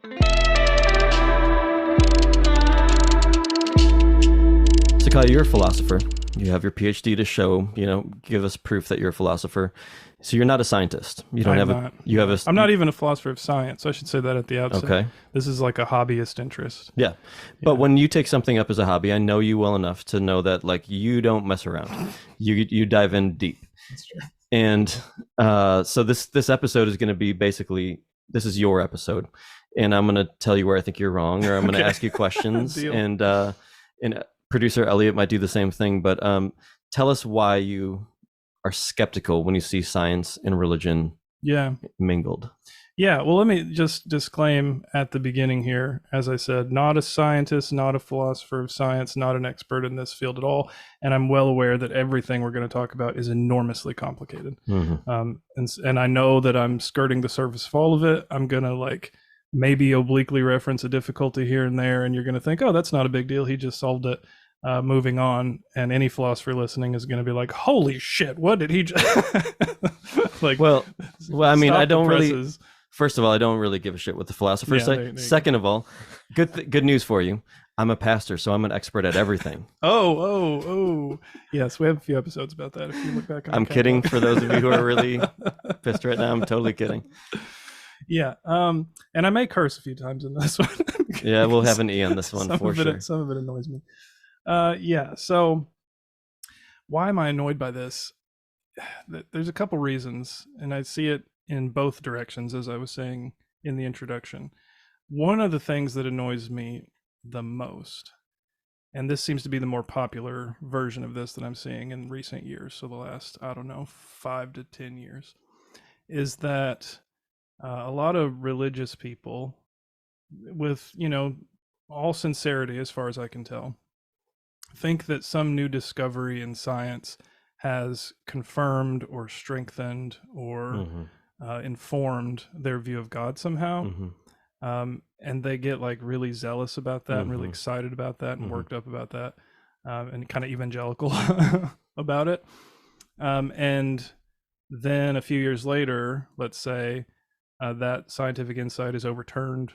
So Kyle, you're a philosopher. You have your PhD to show, give us proof that you're a philosopher. So you're not a scientist. You don't I'm have not. you have a, I'm not even a philosopher of science. I should say that at the outset. okay. This is like a hobbyist interest. Yeah. But when you take something up as a hobby, I know you well enough to know that like you don't mess around. You dive in deep. That's true. And so this episode is going to be basically, this is your episode, and I'm going to tell you where I think you're wrong, or I'm going to ask you questions, and producer Elliot might do the same thing. But tell us why you are skeptical when you see science and religion mingled. Yeah, well, let me just disclaim at the beginning here, as I said, not a scientist, not a philosopher of science, not an expert in this field at all. And I'm well aware that everything we're going to talk about is enormously complicated. Mm-hmm. And I know that I'm skirting the surface of all of it. I'm going to maybe obliquely reference a difficulty here and there, and you're going to think, oh, that's not a big deal. He just solved it. Moving on, and any philosopher listening is going to be like, holy shit, what did he just well, I mean, I don't really, first of all, I don't really give a shit what the philosophers say. Second of all, good news for you, I'm a pastor, so I'm an expert at everything. Oh yes, we have a few episodes about that if you look back on I'm kidding. For those of you who are really pissed right now, I'm totally kidding. Yeah, and I may curse a few times in this one. Yeah, we'll have an E on this one for sure. Some of it annoys me. So why am I annoyed by this? There's a couple reasons, and I see it in both directions, as I was saying in the introduction. One of the things that annoys me the most, and this seems to be the more popular version of this that I'm seeing in recent years, so the last, 5 to 10 years, is that a lot of religious people, with, all sincerity as far as I can tell, think that some new discovery in science has confirmed or strengthened or informed their view of God somehow. And they get really zealous about that and really excited about that and worked up about that and kind of evangelical about it. And then a few years later, let's say that scientific insight is overturned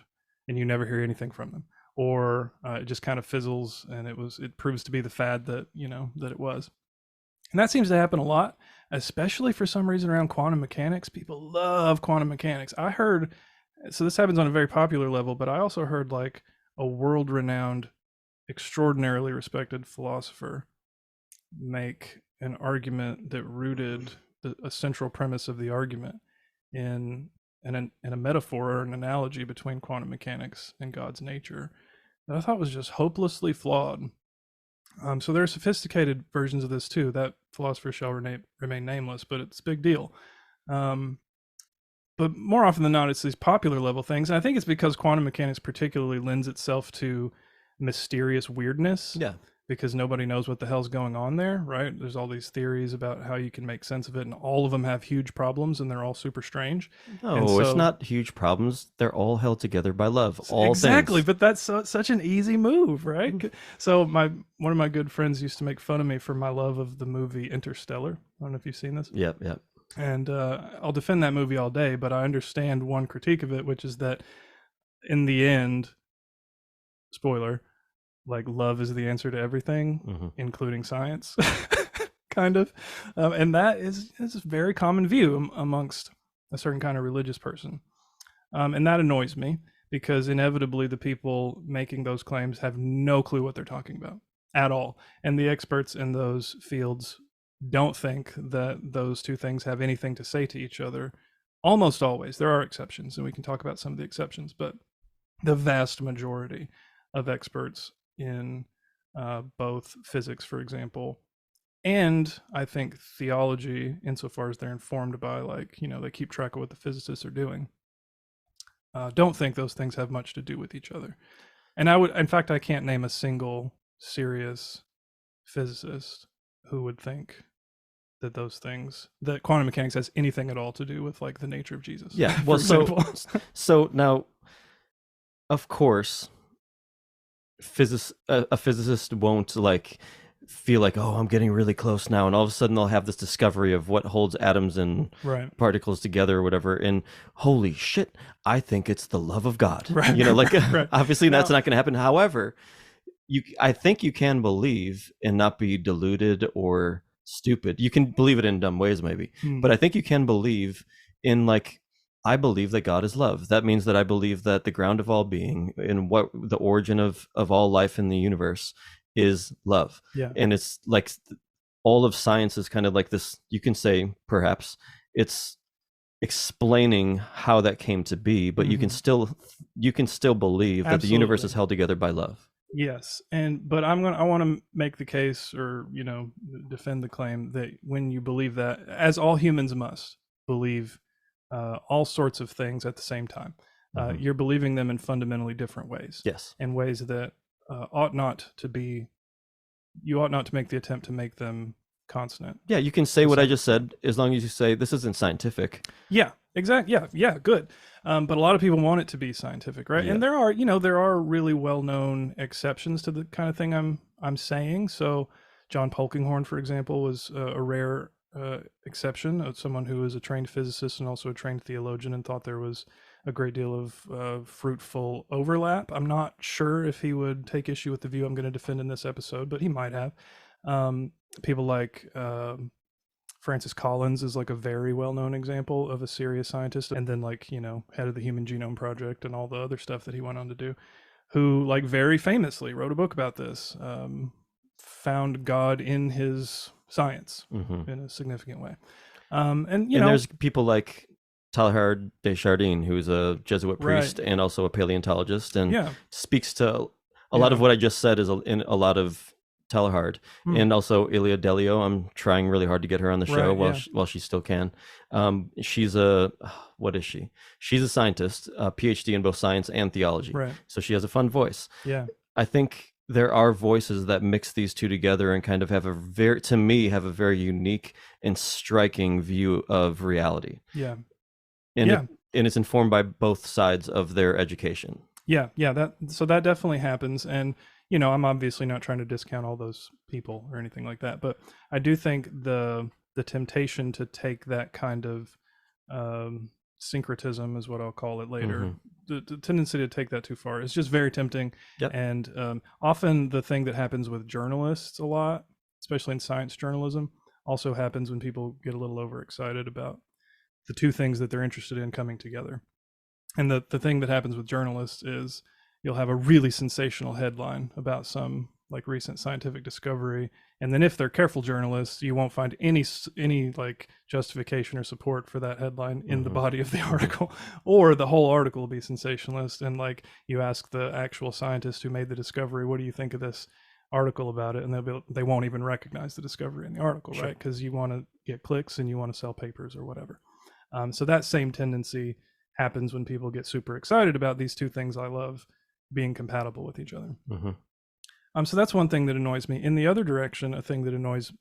and you never hear anything from them. Or it just kind of fizzles and it proves to be the fad that it was. And that seems to happen a lot, especially for some reason around quantum mechanics. People love quantum mechanics. I heard, so this happens on a very popular level, but I also heard a world-renowned, extraordinarily respected philosopher make an argument that rooted a central premise of the argument in a metaphor or an analogy between quantum mechanics and God's nature that I thought was just hopelessly flawed. So there are sophisticated versions of this too. That philosopher shall remain nameless, but it's a big deal. But more often than not, it's these popular level things. And I think it's because quantum mechanics particularly lends itself to mysterious weirdness. Yeah. Because nobody knows what the hell's going on there, right? There's all these theories about how you can make sense of it, and all of them have huge problems, and they're all super strange. No, it's not huge problems. They're all held together by love. All exactly, things. But that's such an easy move, right? So one of my good friends used to make fun of me for my love of the movie Interstellar. I don't know if you've seen this. Yep. And I'll defend that movie all day, but I understand one critique of it, which is that in the end, spoiler, love is the answer to everything, including science, kind of. And that is a very common view amongst a certain kind of religious person. And that annoys me because inevitably the people making those claims have no clue what they're talking about at all. And the experts in those fields don't think that those two things have anything to say to each other. Almost always. There are exceptions, and we can talk about some of the exceptions, but the vast majority of experts in both physics, for example, and I think theology, insofar as they're informed by they keep track of what the physicists are doing, don't think those things have much to do with each other. And in fact, I can't name a single serious physicist who would think that that quantum mechanics has anything at all to do with the nature of Jesus. Yeah. Well, so now, of course, a physicist won't feel like, oh, I'm getting really close now, and all of a sudden they'll have this discovery of what holds atoms and Right. particles together or whatever, and holy shit, I think it's the love of God. Right. Like Right. obviously that's Now- not going to happen. However, I think you can believe and not be deluded or stupid. You can believe it in dumb ways maybe, but I think you can believe in, like, I believe that God is love. That means that I believe that the ground of all being and what the origin of all life in the universe is love. Yeah. And it's like all of science is kind of like this, you can say perhaps it's explaining how that came to be, but you can still believe that the universe is held together by love. Yes, but I want to make the case, or defend the claim that when you believe that, as all humans must believe all sorts of things at the same time, you're believing them in fundamentally different ways. Yes. In ways that ought not to be. You ought not to make the attempt to make them consonant. Yeah, you can say what I just said as long as you say this isn't scientific. Yeah, exactly. Yeah, good. But a lot of people want it to be scientific, right? Yeah. And there are really well-known exceptions to the kind of thing I'm saying. So John Polkinghorne, for example, was a rare exception of someone who was a trained physicist and also a trained theologian, and thought there was a great deal of fruitful overlap. I'm not sure if he would take issue with the view I'm going to defend in this episode, but he might have. People like Francis Collins is like a very well-known example of a serious scientist, and then head of the Human Genome Project and all the other stuff that he went on to do, who very famously wrote a book about this, found God in his science in a significant way. And there's people like Teilhard de Chardin, who's a Jesuit priest and also a paleontologist, and speaks to a lot of what I just said is in a lot of Teilhard, and also Ilia Delio. I'm trying really hard to get her on the show while she still can. She's what is she? She's a scientist, a PhD in both science and theology. Right. So she has a fun voice. Yeah. I think there are voices that mix these two together and kind of have a very unique and striking view of reality. Yeah. And it's informed by both sides of their education. Yeah. That definitely happens. And I'm obviously not trying to discount all those people or anything like that, but I do think the temptation to take that kind of syncretism is what I'll call it later. The tendency to take that too far is just very tempting. Yep. And often the thing that happens with journalists a lot, especially in science journalism, also happens when people get a little overexcited about the two things that they're interested in coming together. And the thing that happens with journalists is you'll have a really sensational headline about some recent scientific discovery, and then if they're careful journalists, you won't find any justification or support for that headline in the body of the article, or the whole article will be sensationalist. And you ask the actual scientist who made the discovery, what do you think of this article about it, and they won't even recognize the discovery in the article. Sure. Right? Because you want to get clicks and you want to sell papers or whatever. So that same tendency happens when people get super excited about these two things I love being compatible with each other. So that's one thing that annoys me. In the other direction, a thing that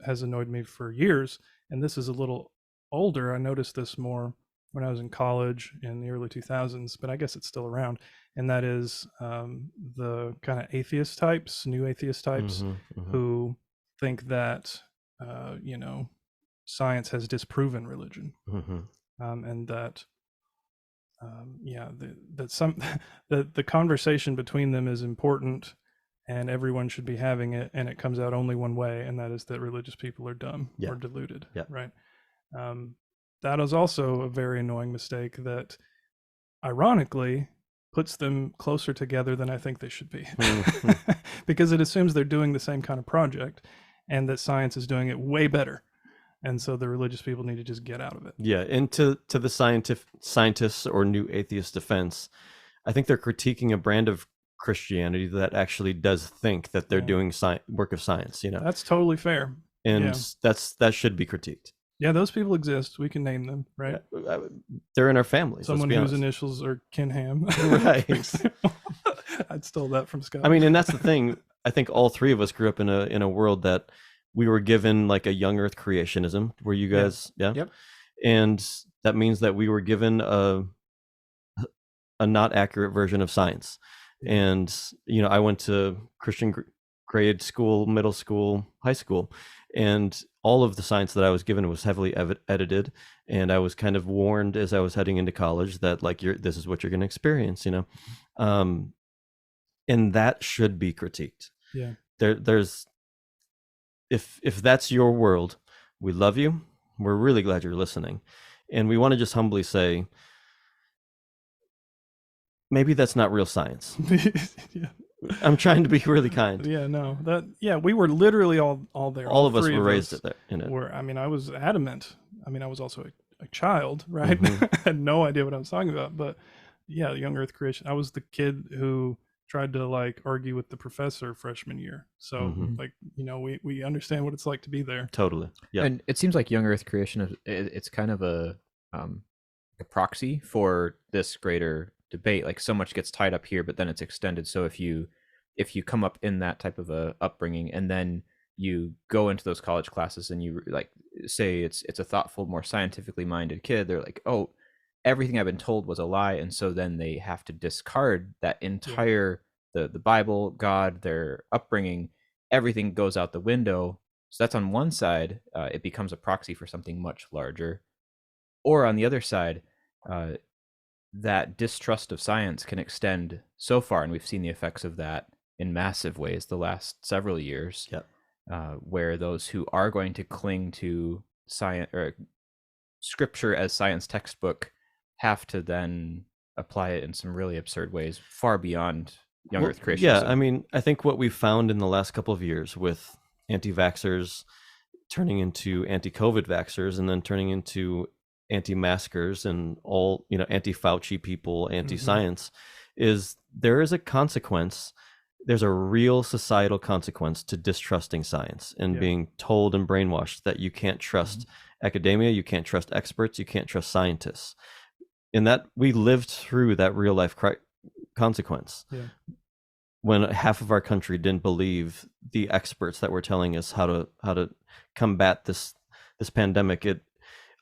has annoyed me for years, and this is a little older. I noticed this more when I was in college in the early 2000s, but I guess it's still around. And that is the kind of atheist types, new atheist types, who think that science has disproven religion, and that the conversation between them is important and everyone should be having it, and it comes out only one way, and that is that religious people are dumb or deluded. Right. That is also a very annoying mistake that ironically puts them closer together than I think they should be. Because it assumes they're doing the same kind of project and that science is doing it way better. And so the religious people need to just get out of it. Yeah, and to the scientists or new atheist defense, I think they're critiquing a brand of Christianity that actually does think that they're doing work of science. That's totally fair, and that should be critiqued. Yeah, those people exist. We can name them, right? They're in our families. Someone whose initials are Kinham. Right. I'd stole that from Scott. I mean, and that's the thing. I think all three of us grew up in a world that we were given a young earth creationism. Were you guys? Yeah. Yep. And that means that we were given a not accurate version of science. And I went to grade school, middle school, high school, and all of the science that I was given was heavily edited, and I was kind of warned as I was heading into college that like this is what you're going to experience, um, and that should be critiqued. Yeah. There's if that's your world, we love you. We're really glad you're listening, and we want to just humbly say, maybe that's not real science. Yeah. I'm trying to be really kind. Yeah, no, we were literally all there. All of us were raised in it. I mean, I was adamant. I mean, I was also a child, right? Mm-hmm. I had no idea what I was talking about, but yeah, young Earth creation. I was the kid who tried to like argue with the professor freshman year. So like, we understand what it's like to be there. Totally. Yeah. And it seems like young Earth creation it's kind of a proxy for this greater debate. Like so much gets tied up here, but then it's extended. So if you come up in that type of a upbringing and then you go into those college classes and you like say it's a thoughtful, more scientifically minded kid, they're like, oh, everything I've been told was a lie, and so then they have to discard that entire the Bible, God, their upbringing, everything goes out the window. So that's on one side, it becomes a proxy for something much larger. Or on the other side, that distrust of science can extend so far, and we've seen the effects of that in massive ways the last several years. Yep. Where those who are going to cling to science or scripture as science textbook have to then apply it in some really absurd ways, far beyond young Earth creationism. Yeah, I mean, I think what we've found in the last couple of years with anti-vaxxers turning into anti-COVID vaxxers and then turning into anti-maskers and all, anti-Fauci people, anti-science, is there is a consequence. There's a real societal consequence to distrusting science and being told and brainwashed that you can't trust academia, you can't trust experts, you can't trust scientists. And that we lived through that real life consequence when half of our country didn't believe the experts that were telling us how to combat this pandemic.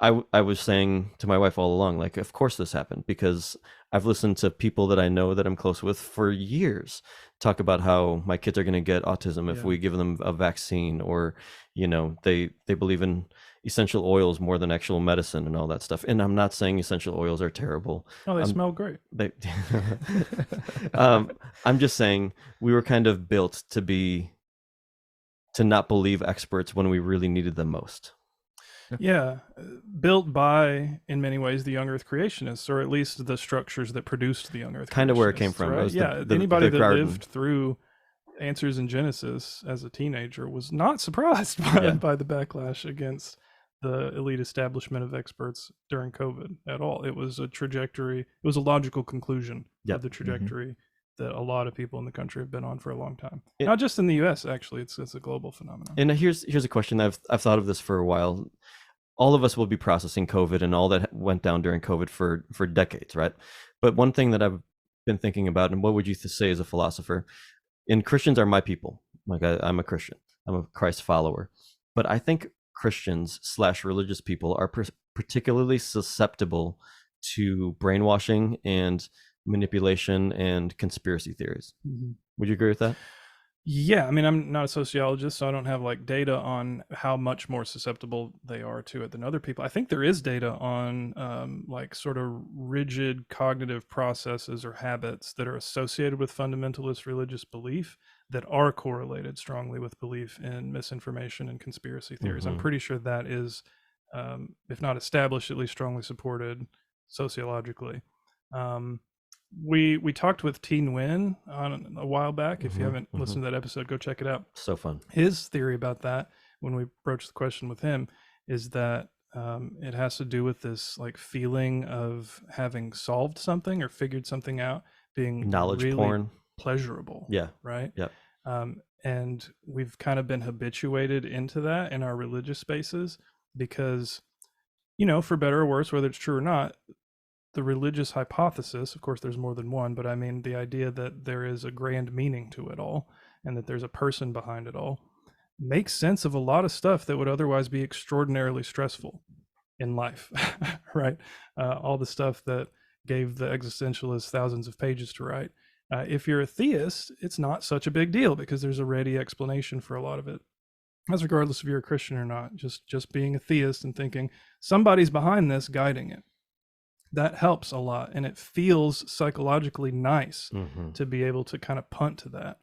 I was saying to my wife all along, like, of course this happened, because I've listened to people that I know that I'm close with for years talk about how my kids are going to get autism if we give them a vaccine, or, they believe in essential oils more than actual medicine and all that stuff. And I'm not saying essential oils are terrible. Oh, they smell great. I'm just saying we were kind of built to not believe experts when we really needed them most. Yeah, built by, in many ways, the young Earth creationists, or at least the structures that produced the young Earth creationists. Kind of where it came from. Right? Anybody that lived through Answers in Genesis as a teenager was not surprised by the backlash against the elite establishment of experts during COVID at all. It was a trajectory. It was a logical conclusion of the trajectory that a lot of people in the country have been on for a long time. Not just in the U.S., actually. It's a global phenomenon. And here's a question. I've thought of this for a while. All of us will be processing COVID and all that went down during COVID for decades, right? But one thing that I've been thinking about, and what would you say as a philosopher, and Christians are my people. Like I'm a Christian. I'm a Christ follower. But I think Christians / religious people are particularly susceptible to brainwashing and manipulation and conspiracy theories. Would you agree with that? Yeah, I mean, I'm not a sociologist, so I don't have like data on how much more susceptible they are to it than other people. I think there is data on like sort of rigid cognitive processes or habits that are associated with fundamentalist religious belief that are correlated strongly with belief in misinformation and conspiracy theories. I'm pretty sure that is, if not established, at least strongly supported sociologically. We talked with T. Nguyen on a while back. If you haven't listened to that episode, go check it out. So fun. His theory about that, when we broached the question with him, is that it has to do with this like feeling of having solved something or figured something out, being knowledge really porn, pleasurable. Yeah. Right. Yep. And we've kind of been habituated into that in our religious spaces because, for better or worse, whether it's true or not, the religious hypothesis, of course there's more than one, but I mean the idea that there is a grand meaning to it all and that there's a person behind it all, makes sense of a lot of stuff that would otherwise be extraordinarily stressful in life, right? All the stuff that gave the existentialists thousands of pages to write If you're a theist, it's not such a big deal because there's a ready explanation for a lot of it. That's regardless if you're a Christian or not. Just being a theist and thinking somebody's behind this guiding it. That helps a lot, and it feels psychologically nice to be able to kind of punt to that.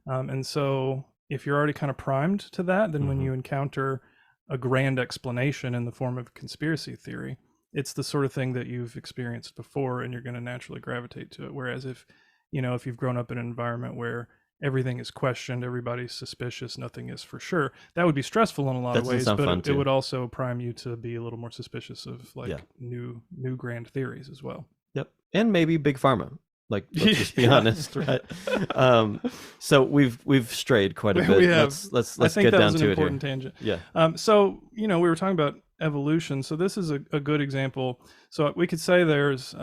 And so if you're already kind of primed to that, then when you encounter a grand explanation in the form of conspiracy theory, it's the sort of thing that you've experienced before, and you're going to naturally gravitate to it. Whereas if you've grown up in an environment where everything is questioned, everybody's suspicious, nothing is for sure, that would be stressful in a lot of ways, but it would also prime you to be a little more suspicious of new grand theories as well. Yep. And maybe big pharma. Like, let's just be honest, right? So we've strayed quite a bit. Let's get down to it. I think that was an important tangent. Yeah. So we were talking about evolution. So this is a good example. So we could say there's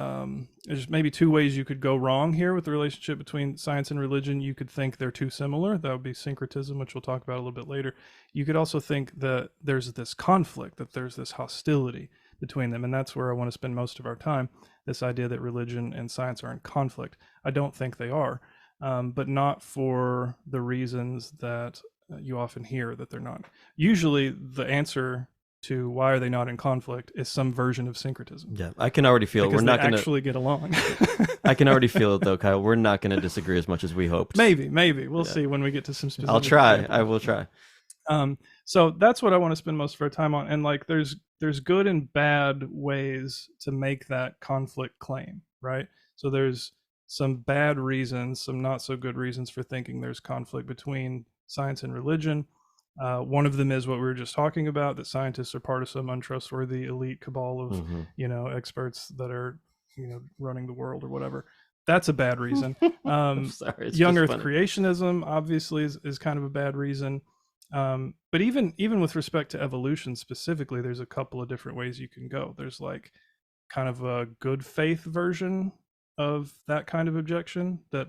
maybe two ways you could go wrong here with the relationship between science and religion. You could think they're too similar. That would be syncretism, which we'll talk about a little bit later. You could also think that there's this conflict, that there's this hostility between them. And that's where I want to spend most of our time, this idea that religion and science are in conflict. I don't think they are, but not for the reasons that you often hear that they're not. Usually the answer to why are they not in conflict is some version of syncretism. Yeah, I can already feel we're not going to actually get along. I can already feel it though, Kyle. We're not going to disagree as much as we hoped. Maybe we'll see when we get to some specific. I'll try. Examples. I will try. So that's what I want to spend most of our time on. And like, there's good and bad ways to make that conflict claim, right? So there's some bad reasons, some not so good reasons for thinking there's conflict between science and religion. One of them is what we were just talking about, that scientists are part of some untrustworthy elite cabal of, experts that are, running the world or whatever. That's a bad reason. Sorry, young Earth creationism obviously is kind of a bad reason. But even with respect to evolution specifically, there's a couple of different ways you can go. There's like kind of a good faith version of that kind of objection, that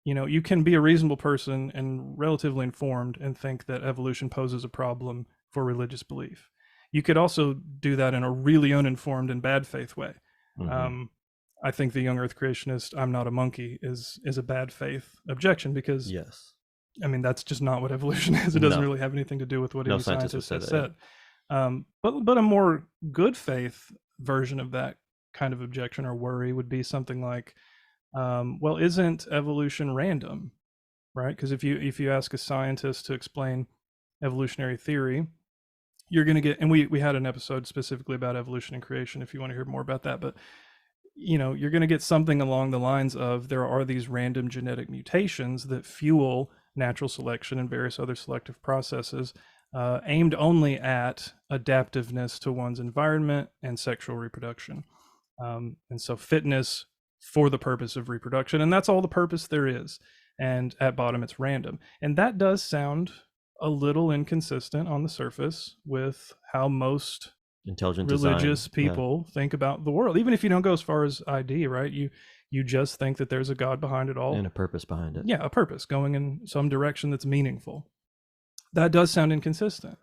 you can be a reasonable person and relatively informed and think that evolution poses a problem for religious belief. You could also do that in a really uninformed and bad faith way. I think the young Earth creationist, I'm not a monkey, is a bad faith objection, because yes, I mean, that's just not what evolution is. It doesn't really have anything to do with what any scientist has said. But a more good faith version of that kind of objection or worry would be something like, well, isn't evolution random, right? Because if you ask a scientist to explain evolutionary theory, you're going to get, and we had an episode specifically about evolution and creation if you want to hear more about that, but you're going to get something along the lines of, there are these random genetic mutations that fuel natural selection and various other selective processes aimed only at adaptiveness to one's environment and sexual reproduction. And so fitness for the purpose of reproduction, and that's all the purpose there is. And at bottom, it's random. And that does sound a little inconsistent on the surface with how most intelligent religious people think about the world. Even if you don't go as far as ID, right? You just think that there's a God behind it all. And a purpose behind it. Yeah, a purpose going in some direction that's meaningful. That does sound inconsistent.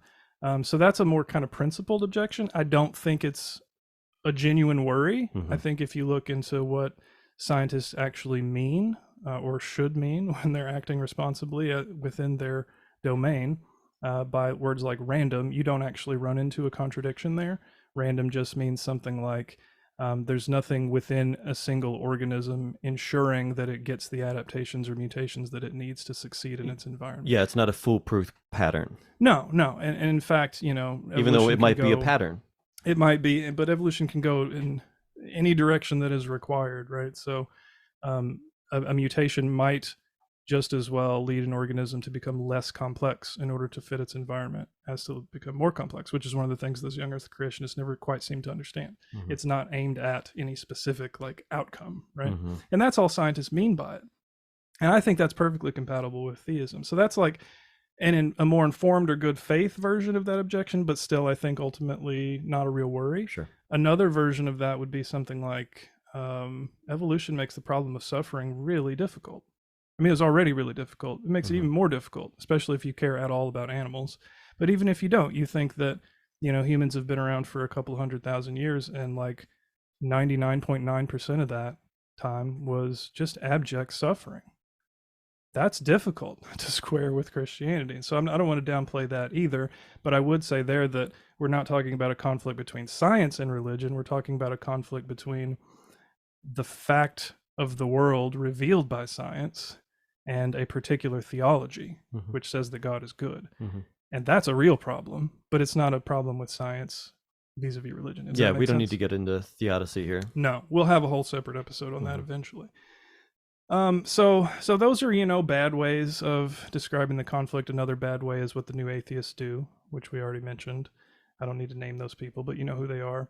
So that's a more kind of principled objection. I don't think it's a genuine worry. I think if you look into what scientists actually mean or should mean when they're acting responsibly within their domain, by words like random, you don't actually run into a contradiction there. Random just means something like there's nothing within a single organism ensuring that it gets the adaptations or mutations that it needs to succeed in its environment. Yeah, it's not a foolproof pattern. No. And in fact, even though it might be a pattern. It might be, but evolution can go in any direction that is required, right? So a mutation might just as well lead an organism to become less complex in order to fit its environment as to become more complex, which is one of the things those young Earth creationists never quite seem to understand. It's not aimed at any specific outcome, right? And that's all scientists mean by it. And I think that's perfectly compatible with theism. So that's in a more informed or good faith version of that objection, but still I think ultimately not a real worry. Sure. Another version of that would be something like evolution makes the problem of suffering really difficult. I mean, it's already really difficult. It makes it even more difficult, especially if you care at all about animals. But even if you don't, you think that, humans have been around for a couple 100,000 years, and 99.9% of that time was just abject suffering. That's difficult to square with Christianity. So I don't want to downplay that either, but I would say there that we're not talking about a conflict between science and religion. We're talking about a conflict between the fact of the world revealed by science and a particular theology, which says that God is good. And that's a real problem, but it's not a problem with science vis-a-vis religion. Yeah, we don't need to get into theodicy here. No, we'll have a whole separate episode on that eventually. So those are, bad ways of describing the conflict. Another bad way is what the new atheists do, which we already mentioned. I don't need to name those people, but you know who they are.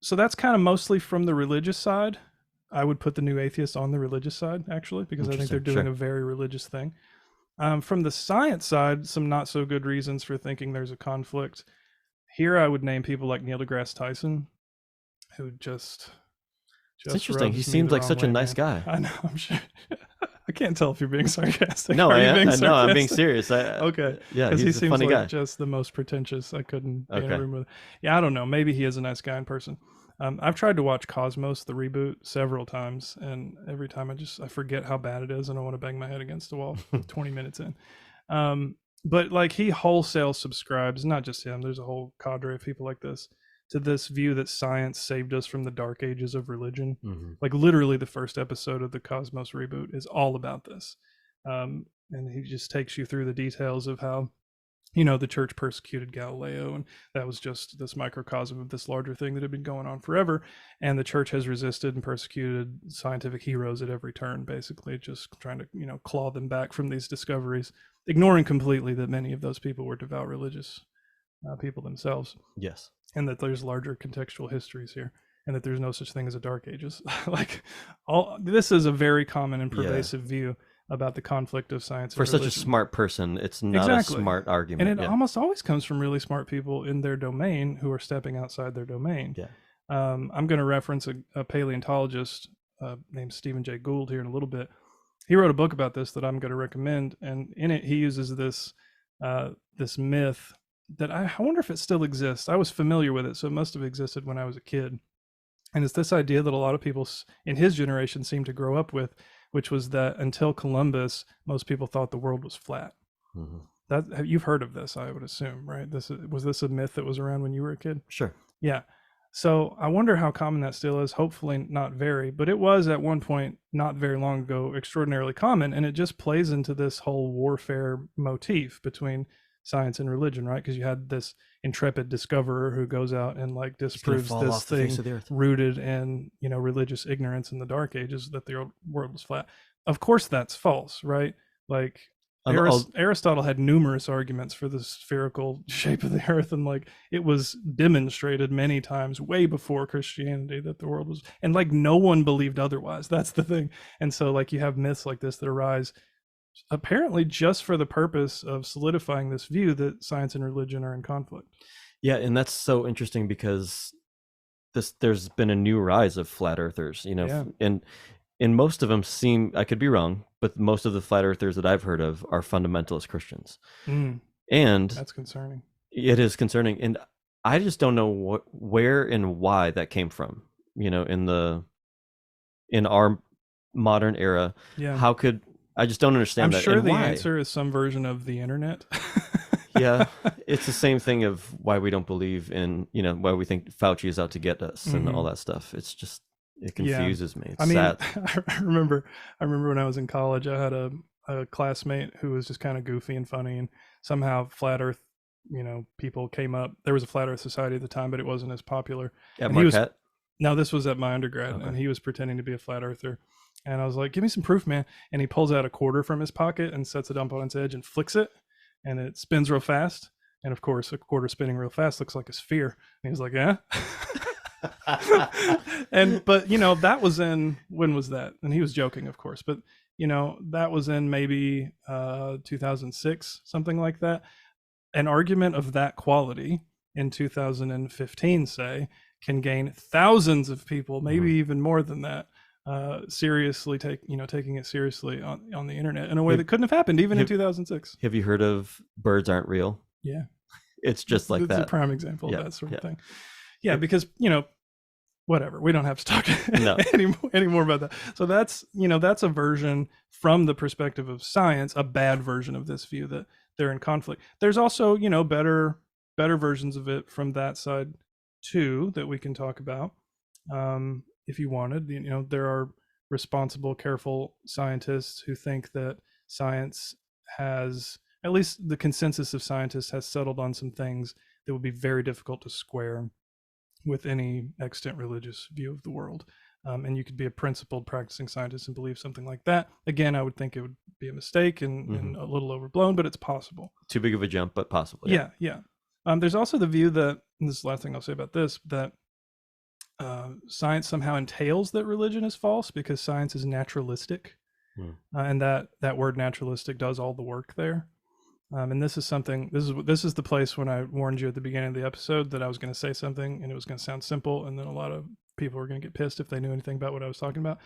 So that's kind of mostly from the religious side. I would put the new atheists on the religious side, actually, because I think they're doing a very religious thing. From the science side, some not so good reasons for thinking there's a conflict. Here I would name people like Neil deGrasse Tyson, who just it's interesting. He seems like such a nice guy. I know. I'm sure. I can't tell if you're being sarcastic. No, I'm being serious. Okay. Yeah, because he seems a funny like guy. Just the most pretentious. I couldn't be in a room with. Yeah, I don't know. Maybe he is a nice guy in person. I've tried to watch Cosmos, the reboot, several times, and every time I forget how bad it is, and I want to bang my head against the wall 20 minutes in. But like he wholesale subscribes, not just him. There's a whole cadre of people like this, to this view that science saved us from the dark ages of religion. Like literally the first episode of the Cosmos reboot is all about this. And he just takes you through the details of how, the church persecuted Galileo, and that was just this microcosm of this larger thing that had been going on forever. And the church has resisted and persecuted scientific heroes at every turn, basically just trying to, claw them back from these discoveries, ignoring completely that many of those people were devout religious people themselves. Yes. And that there's larger contextual histories here, and that there's no such thing as a dark ages. This is a very common and pervasive view about the conflict of science and religion. For such a smart person, it's not a smart argument. And it almost always comes from really smart people in their domain who are stepping outside their domain. Yeah. I'm going to reference a paleontologist named Stephen J. Gould here in a little bit. He wrote a book about this that I'm going to recommend, and in it he uses this myth that I wonder if it still exists. I was familiar with it, so it must have existed when I was a kid. And it's this idea that a lot of people in his generation seem to grow up with, which was that until Columbus, most people thought the world was flat. That you've heard of this, I would assume, right? Was this a myth that was around when you were a kid? Sure. Yeah. So I wonder how common that still is. Hopefully not very, but it was at one point not very long ago extraordinarily common, and it just plays into this whole warfare motif between science and religion, right? Because you had this intrepid discoverer who goes out and like disproves this thing rooted in religious ignorance in the dark ages, that the world was flat. Of course that's false, right? Like Aristotle had numerous arguments for the spherical shape of the earth, and like it was demonstrated many times way before Christianity that the world was, and like no one believed otherwise. That's the thing. And so like you have myths like this that arise apparently just for the purpose of solidifying this view that science and religion are in conflict. Yeah, and that's so interesting because there's been a new rise of flat earthers, and most of them seem, I could be wrong, but most of the flat earthers that I've heard of are fundamentalist Christians. And that's concerning. It is concerning, and I just don't know where and why that came from. In our modern era, how could I just don't understand that. I'm sure the answer is some version of the internet. Yeah, it's the same thing of why we don't believe in, why we think Fauci is out to get us and all that stuff. It's just, it confuses me. It's sad. I remember when I was in college, I had a classmate who was just kind of goofy and funny, and somehow flat earth, people came up. There was a flat earth society at the time, but it wasn't as popular. At Marquette? No, this was at my undergrad, and he was pretending to be a flat earther. And I was like, give me some proof, man. And he pulls out a quarter from his pocket and sets it up on its edge and flicks it, and it spins real fast. And of course, a quarter spinning real fast looks like a sphere. And he was like, yeah. But that was in, when was that? And he was joking, of course, but that was in maybe 2006, something like that. An argument of that quality in 2015, say, can gain thousands of people, maybe even more than that, seriously taking it seriously on the internet in a way that couldn't have happened even in 2006. Have you heard of Birds Aren't Real? Yeah. It's just like that. It's a prime example of that sort of thing. Yeah, because whatever. We don't have to talk No. anymore about that. So that's, that's a version from the perspective of science, a bad version of this view that they're in conflict. There's also, better versions of it from that side too that we can talk about if you wanted. There are responsible, careful scientists who think that science has, at least the consensus of scientists has settled on some things that would be very difficult to square with any extant religious view of the world. And you could be a principled practicing scientist and believe something like that. Again, I would think it would be a mistake and a little overblown, but it's possible. Too big of a jump, but possible. Yeah. There's also the view that, and this is the last thing I'll say about this, that science somehow entails that religion is false because science is naturalistic. And that word naturalistic does all the work there. And this is something, this is the place when I warned you at the beginning of the episode that I was going to say something and it was going to sound simple, and then a lot of people were going to get pissed if they knew anything about what I was talking about.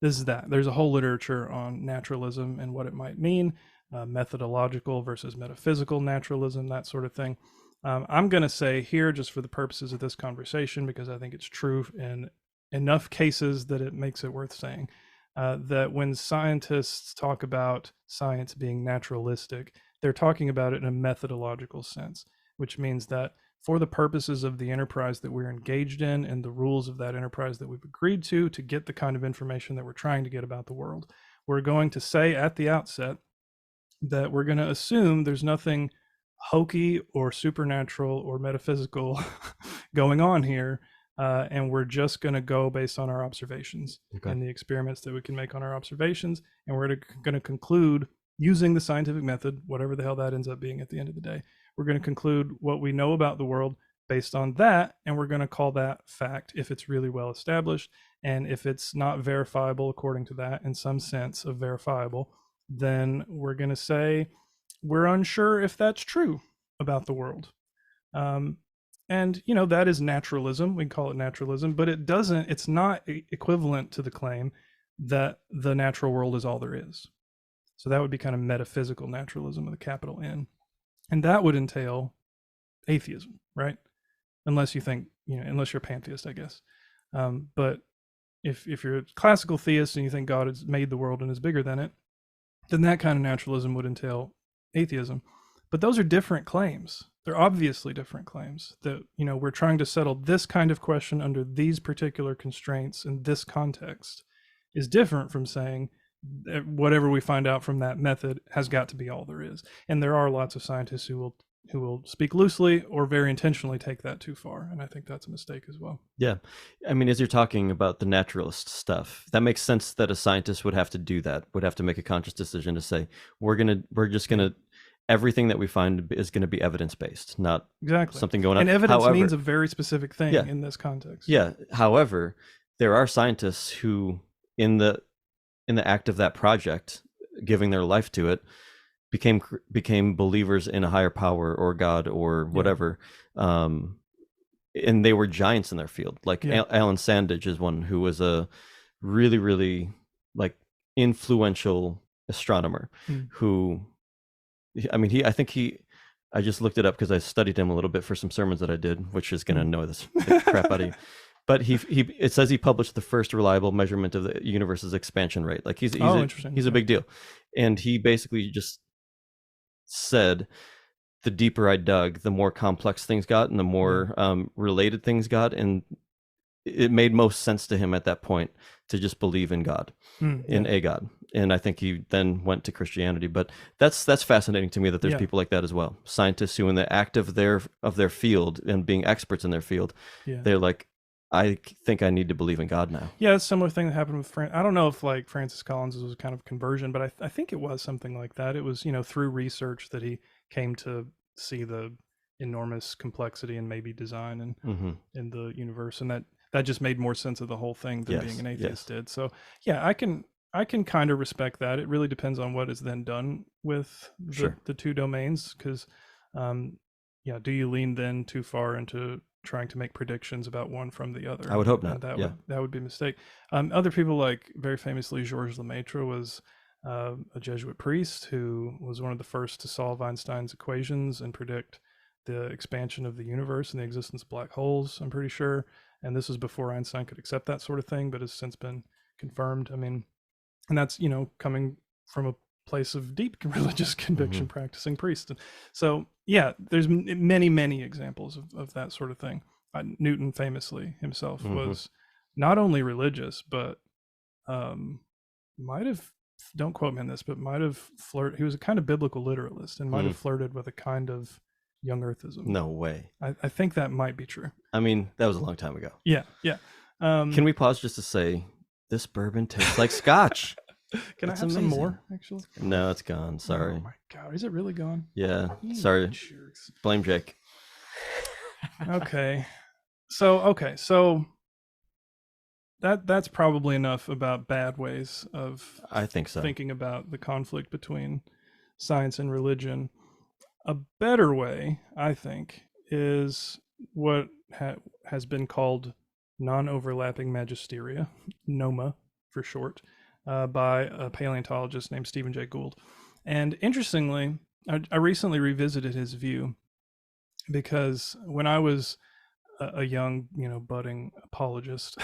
This is that. There's a whole literature on naturalism and what it might mean, methodological versus metaphysical naturalism, that sort of thing. I'm going to say here, just for the purposes of this conversation, because I think it's true in enough cases that it makes it worth saying, that when scientists talk about science being naturalistic, they're talking about it in a methodological sense, which means that for the purposes of the enterprise that we're engaged in and the rules of that enterprise that we've agreed to get the kind of information that we're trying to get about the world, we're going to say at the outset that we're going to assume there's nothing hokey or supernatural or metaphysical going on here. And we're just going to go based on our observations and the experiments that we can make on our observations. And we're going to conclude using the scientific method, whatever the hell that ends up being at the end of the day. We're going to conclude what we know about the world based on that, and we're going to call that fact if it's really well established. And if it's not verifiable according to that, in some sense of verifiable, then we're going to say we're unsure if that's true about the world. And that is naturalism. We can call it naturalism, but it's not equivalent to the claim that the natural world is all there is. So that would be kind of metaphysical naturalism with a capital N. And that would entail atheism, right? Unless you think, unless you're a pantheist, I guess. But if you're a classical theist and you think God has made the world and is bigger than it, then that kind of naturalism would entail atheism. But those are different claims. They're obviously different claims that, we're trying to settle this kind of question under these particular constraints in this context is different from saying whatever we find out from that method has got to be all there is. And there are lots of scientists who will speak loosely or very intentionally take that too far. And I think that's a mistake as well. Yeah. I mean, as you're talking about the naturalist stuff, that makes sense that a scientist would have to do that, would have to make a conscious decision to say, everything that we find is going to be evidence-based, not something going on. And evidence means a very specific thing in this context. Yeah. However, there are scientists who, in the act of that project, giving their life to it, became believers in a higher power or God or whatever. And they were giants in their field. Like Alan Sandage is one who was a really, really influential astronomer who, I just looked it up because I studied him a little bit for some sermons that I did, which is going to annoy the crap out of you. But it says he published the first reliable measurement of the universe's expansion rate. Like he's a big deal. And he basically just said the deeper I dug, the more complex things got and the more related things got. And it made most sense to him at that point to just believe in God, in a God. And I think he then went to Christianity. But that's fascinating to me that there's people like that as well. Scientists who in the act of their field and being experts in their field, they're like, I think I need to believe in God now. Yeah, it's a similar thing that happened with I don't know if Francis Collins was a kind of conversion, but I think it was something like that. It was, through research that he came to see the enormous complexity and maybe design and in the universe. And that just made more sense of the whole thing than being an atheist did. So yeah, I can kind of respect that. It really depends on what is then done with the two domains. Because, do you lean then too far into trying to make predictions about one from the other? I would hope not. That would be a mistake. Other people, like very famously Georges Lemaitre, was a Jesuit priest who was one of the first to solve Einstein's equations and predict the expansion of the universe and the existence of black holes, I'm pretty sure. And this was before Einstein could accept that sort of thing, but has since been confirmed. I mean, and that's, coming from a place of deep religious conviction, practicing priest. So yeah, there's many, many examples of that sort of thing. Newton famously himself was not only religious, but might have, don't quote me on this, but might have he was a kind of biblical literalist and might have flirted with a kind of young earthism. No way. I think that might be true. I mean, that was a long time ago. Yeah. Can we pause just to say, this bourbon tastes like scotch? Can I have some more, actually? No, it's gone. Sorry. Oh my God, is it really gone? Yeah, sorry. Jerks. Blame Jake. Okay. So that's probably enough about bad ways of, I think so, thinking about the conflict between science and religion. A better way, I think, is what has been called non-overlapping magisteria, NOMA for short, by a paleontologist named Stephen Jay Gould. And interestingly, I recently revisited his view, because when I was a young, budding apologist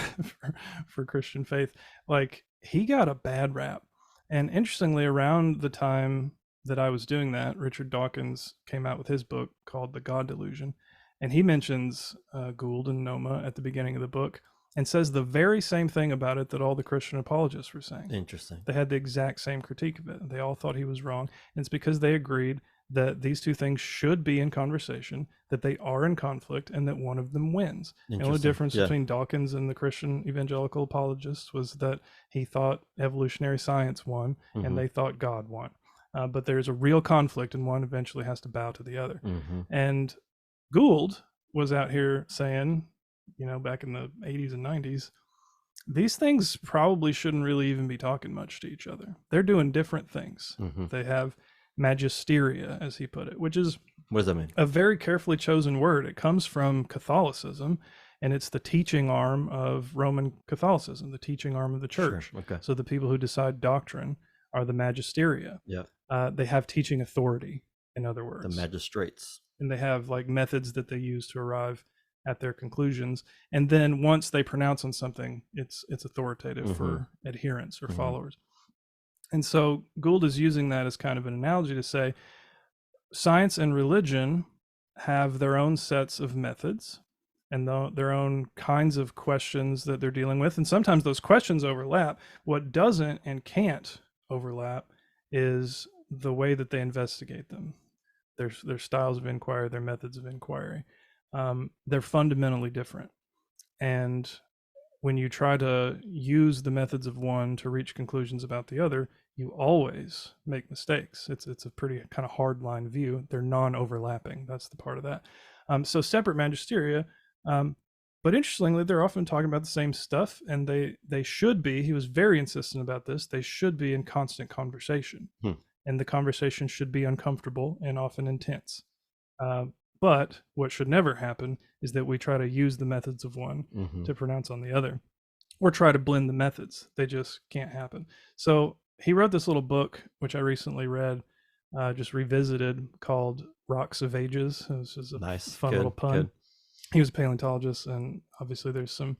for Christian faith, like, he got a bad rap. And interestingly, around the time that I was doing that, Richard Dawkins came out with his book called The God Delusion, and he mentions Gould and Noma at the beginning of the book, and says the very same thing about it that all the Christian apologists were saying. Interesting. They had the exact same critique of it. They all thought he was wrong, and it's because they agreed that these two things should be in conversation, that they are in conflict, and that one of them wins. The only difference between Dawkins and the Christian evangelical apologists was that he thought evolutionary science won, and they thought God won. But there's a real conflict, and one eventually has to bow to the other. And Gould was out here saying, back in the 80s and 90s, these things probably shouldn't really even be talking much to each other. They're doing different things. They have magisteria, as he put it, which is, what does that mean? A very carefully chosen word. It comes from Catholicism, and it's the teaching arm of Roman Catholicism, the teaching arm of the church. Sure. Okay. So the people who decide doctrine are the magisteria. Yeah. They have teaching authority, in other words. The magistrates. And they have like methods that they use to arrive at their conclusions. And then once they pronounce on something, it's authoritative for adherents or followers. And so Gould is using that as kind of an analogy to say science and religion have their own sets of methods and their own kinds of questions that they're dealing with. And sometimes those questions overlap. What doesn't and can't overlap is the way that they investigate them, their styles of inquiry, their methods of inquiry. They're fundamentally different. And when you try to use the methods of one to reach conclusions about the other, you always make mistakes. It's a pretty kind of hard line view. They're non-overlapping. That's the part of that. So separate magisteria, but interestingly, they're often talking about the same stuff, and they should be. He was very insistent about this. They should be in constant conversation, and the conversation should be uncomfortable and often intense. But what should never happen is that we try to use the methods of one to pronounce on the other, or try to blend the methods. They just can't happen. So he wrote this little book, which I recently read, just revisited, called Rocks of Ages. This is a fun little pun. Good. He was a paleontologist, and obviously there's some,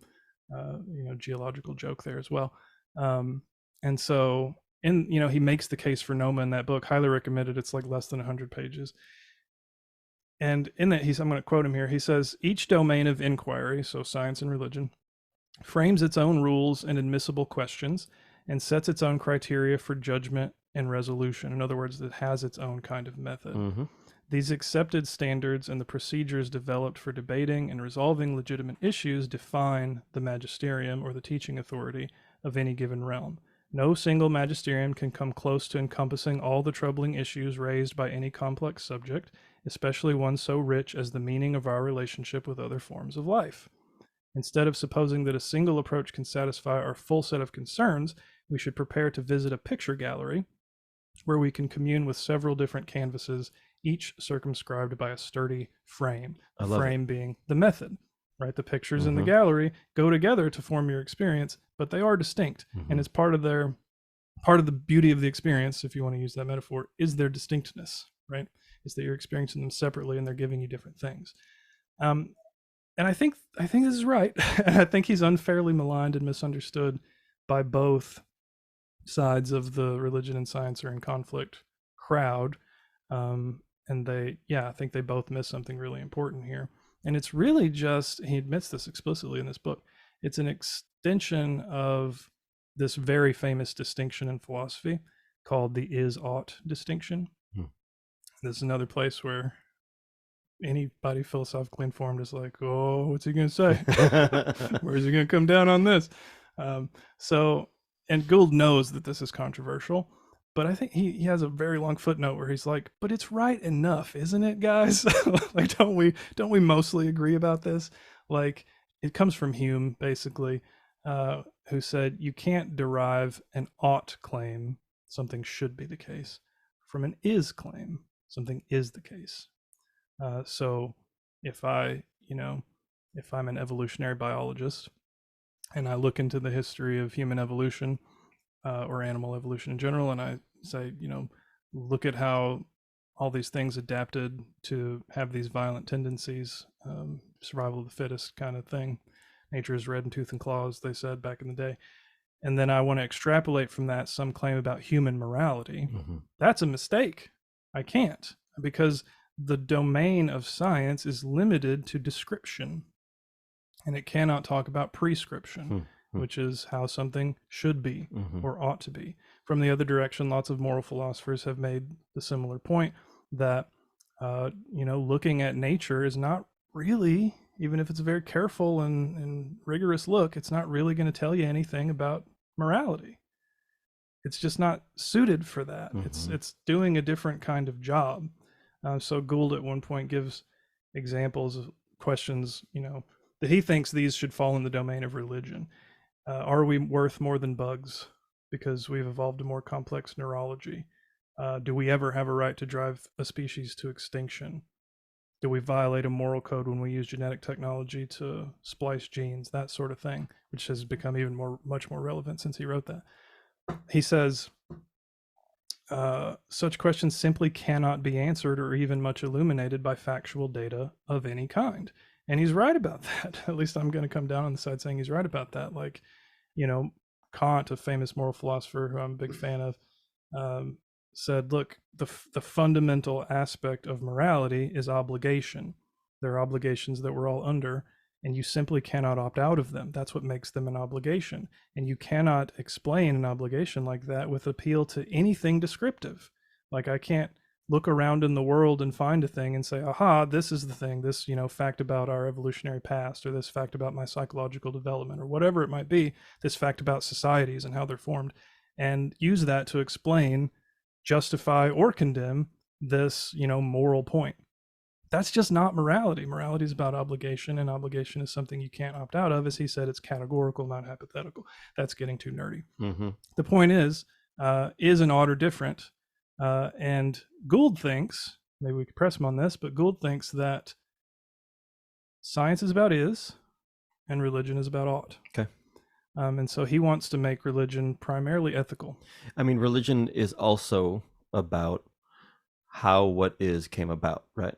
geological joke there as well. And so, he makes the case for Noma in that book. Highly recommended. It's like less than 100 pages. And in that, I'm going to quote him here. He says, each domain of inquiry, so science and religion, frames its own rules and admissible questions and sets its own criteria for judgment and resolution. In other words, it has its own kind of method. These accepted standards and the procedures developed for debating and resolving legitimate issues define the magisterium, or the teaching authority, of any given realm. No single magisterium can come close to encompassing all the troubling issues raised by any complex subject, especially one so rich as the meaning of our relationship with other forms of life. Instead of supposing that a single approach can satisfy our full set of concerns, we should prepare to visit a picture gallery where we can commune with several different canvases, each circumscribed by a sturdy frame. The frame being the method, right? The pictures in the gallery go together to form your experience, but they are distinct. And it's part of the beauty of the experience, if you want to use that metaphor, is their distinctness, right? Is that you're experiencing them separately and they're giving you different things. and I think this is right. I think he's unfairly maligned and misunderstood by both sides of the religion and science are in conflict crowd. And I think they both miss something really important here. And it's really just, he admits this explicitly in this book, it's an extension of this very famous distinction in philosophy called the is-ought distinction. This is another place where anybody philosophically informed is like, oh, what's he going to say? Where's he going to come down on this? And Gould knows that this is controversial, but I think he has a very long footnote where he's like, but it's right enough, isn't it, guys? Like, don't we mostly agree about this? Like, it comes from Hume, basically, who said you can't derive an ought claim, something should be the case, from an is claim, something is the case. So if I'm an evolutionary biologist and I look into the history of human evolution or animal evolution in general, and I say, look at how all these things adapted to have these violent tendencies, survival of the fittest kind of thing. Nature is red in tooth and claws, they said back in the day. And then I want to extrapolate from that some claim about human morality. That's a mistake. I can't, because the domain of science is limited to description, and it cannot talk about prescription, which is how something should be or ought to be. From the other direction, lots of moral philosophers have made the similar point that, looking at nature is not really, even if it's a very careful and rigorous look, it's not really going to tell you anything about morality. It's just not suited for that. It's doing a different kind of job. So Gould at one point gives examples of questions, that he thinks these should fall in the domain of religion. Are we worth more than bugs because we've evolved a more complex neurology? Do we ever have a right to drive a species to extinction? Do we violate a moral code when we use genetic technology to splice genes? That sort of thing, which has become much more relevant since he wrote that. He says, such questions simply cannot be answered or even much illuminated by factual data of any kind. And he's right about that. At least I'm going to come down on the side saying he's right about that. Like, Kant, a famous moral philosopher who I'm a big fan of, said, look, the fundamental aspect of morality is obligation. There are obligations that we're all under, and you simply cannot opt out of them. That's what makes them an obligation. And you cannot explain an obligation like that with appeal to anything descriptive. Like, I can't look around in the world and find a thing and say, aha, this is the thing, this, fact about our evolutionary past, or this fact about my psychological development, or whatever it might be, this fact about societies and how they're formed, and use that to explain, justify, or condemn this, moral point. That's just not morality. Morality is about obligation, and obligation is something you can't opt out of. As he said, it's categorical, not hypothetical. That's getting too nerdy. The point is an ought or different? And Gould thinks, maybe we could press him on this, but Gould thinks that science is about is, and religion is about ought. Okay. And so he wants to make religion primarily ethical. I mean, religion is also about how what is came about, right?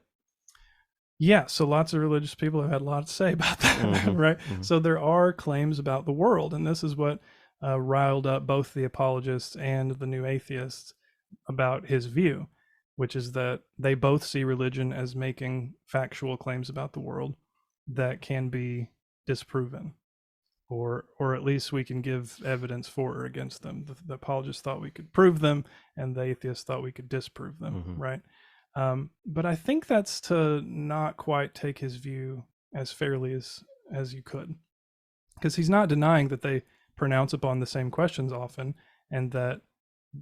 Yeah, so lots of religious people have had a lot to say about that, right? So there are claims about the world, and this is what riled up both the apologists and the new atheists about his view, which is that they both see religion as making factual claims about the world that can be disproven, or at least we can give evidence for or against them. The apologists thought we could prove them, and the atheists thought we could disprove them, right? But I think that's to not quite take his view as fairly as you could, because he's not denying that they pronounce upon the same questions often, and that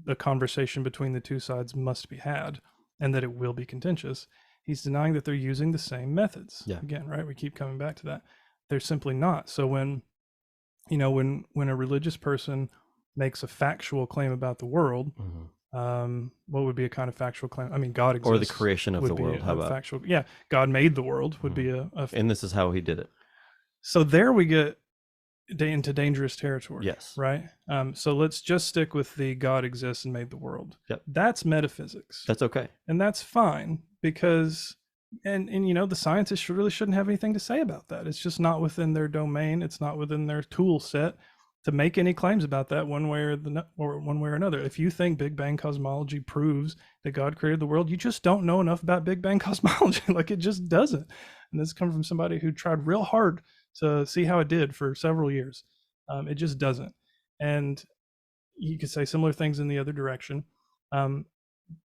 the conversation between the two sides must be had, and that it will be contentious. He's denying that they're using the same methods. Yeah. Again, right? We keep coming back to that. They're simply not. So when a religious person makes a factual claim about the world, what would be a kind of factual claim? I mean, God exists. Or the creation of the world. How about factual? Yeah, God made the world would be a and this is how he did it. So there we get into dangerous territory. Yes. Right. So let's just stick with the God exists and made the world. Yep. That's metaphysics. That's okay. And that's fine, because and the scientists really shouldn't have anything to say about that. It's just not within their domain. It's not within their tool set to make any claims about that one way or another. If you think Big Bang cosmology proves that God created the world, you just don't know enough about Big Bang cosmology. Like, it just doesn't. And this comes from somebody who tried real hard to see how it did for several years. It just doesn't. And you could say similar things in the other direction.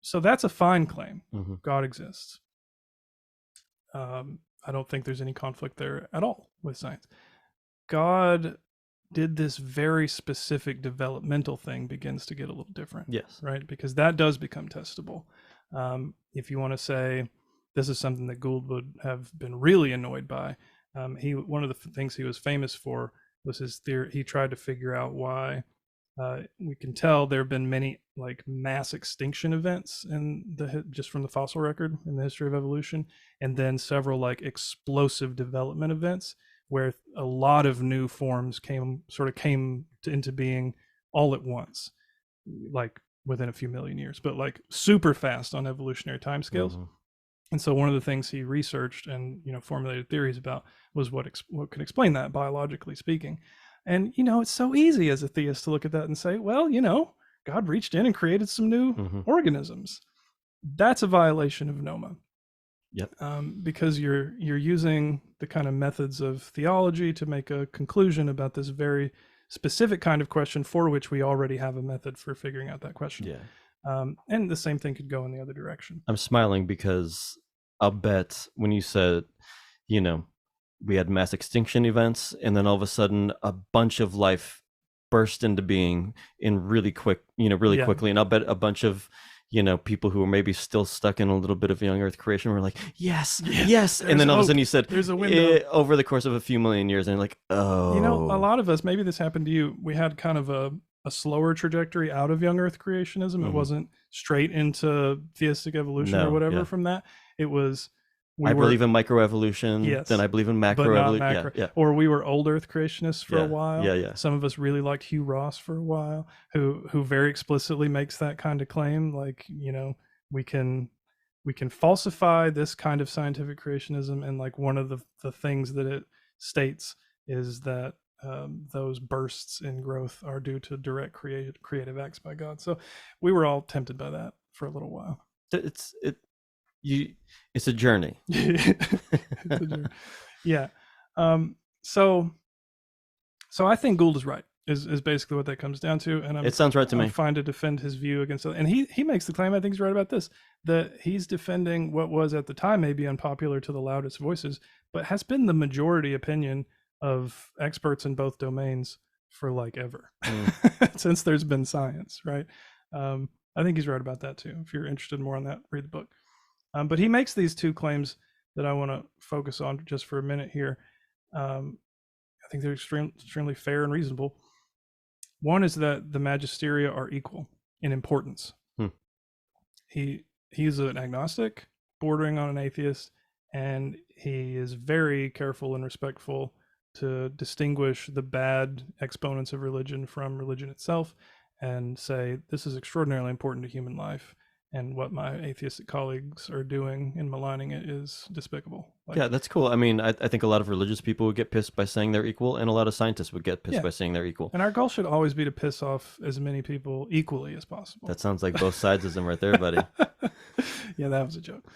So that's a fine claim. Mm-hmm. God exists. I don't think there's any conflict there at all with science. God did this very specific developmental thing begins to get a little different. Yes. Right? Because that does become testable. If you want to say this is something that Gould would have been really annoyed by, one of the things he was famous for was his theory. He tried to figure out why we can tell there have been many like mass extinction events just from the fossil record in the history of evolution, and then several like explosive development events where a lot of new forms came into being all at once, like within a few million years, but like super fast on evolutionary timescales. Mm-hmm. And so one of the things he researched and formulated theories about was what could explain that biologically speaking. And it's so easy as a theist to look at that and say, well, God reached in and created some new organisms. That's a violation of Noma. Yep. Because you're using the kind of methods of theology to make a conclusion about this very specific kind of question for which we already have a method for figuring out that question. Yeah. And the same thing could go in the other direction. I'm smiling because I'll bet when you said, we had mass extinction events, and then all of a sudden a bunch of life burst into being in really quick, quickly. And I'll bet a bunch of people who were maybe still stuck in a little bit of young Earth creation were like, yes. And then all of a sudden you said, there's a window over the course of a few million years, and you're like, oh. A lot of us, maybe this happened to you, we had kind of a slower trajectory out of young Earth creationism. Mm-hmm. It wasn't straight into theistic evolution or whatever from that. It was, I believe in microevolution. Yes. Then I believe in macroevolution. Yeah. Or we were old Earth creationists for a while. Yeah. Some of us really liked Hugh Ross for a while, who very explicitly makes that kind of claim. Like, we can falsify this kind of scientific creationism, and like one of the things that it states is that those bursts in growth are due to direct creative acts by God. So we were all tempted by that for a little while. It's a journey. Yeah. So I think Gould is right, is basically what that comes down to. And it sounds right to me. I'm fine to defend his view against it. And he makes the claim, I think he's right about this, that he's defending what was at the time maybe unpopular to the loudest voices, but has been the majority opinion of experts in both domains for like ever, since there's been science, right? I think he's right about that too. If you're interested more on that, read the book. But he makes these two claims that I want to focus on just for a minute here. I think they're extremely fair and reasonable. One is that the magisteria are equal in importance. He's an agnostic, bordering on an atheist, and he is very careful and respectful to distinguish the bad exponents of religion from religion itself, and say this is extraordinarily important to human life. And what my atheistic colleagues are doing in maligning it is despicable. Yeah, that's cool. I mean, I think a lot of religious people would get pissed by saying they're equal, and a lot of scientists would get pissed by saying they're equal. And our goal should always be to piss off as many people equally as possible. That sounds like both sides of them right there, buddy. Yeah, that was a joke.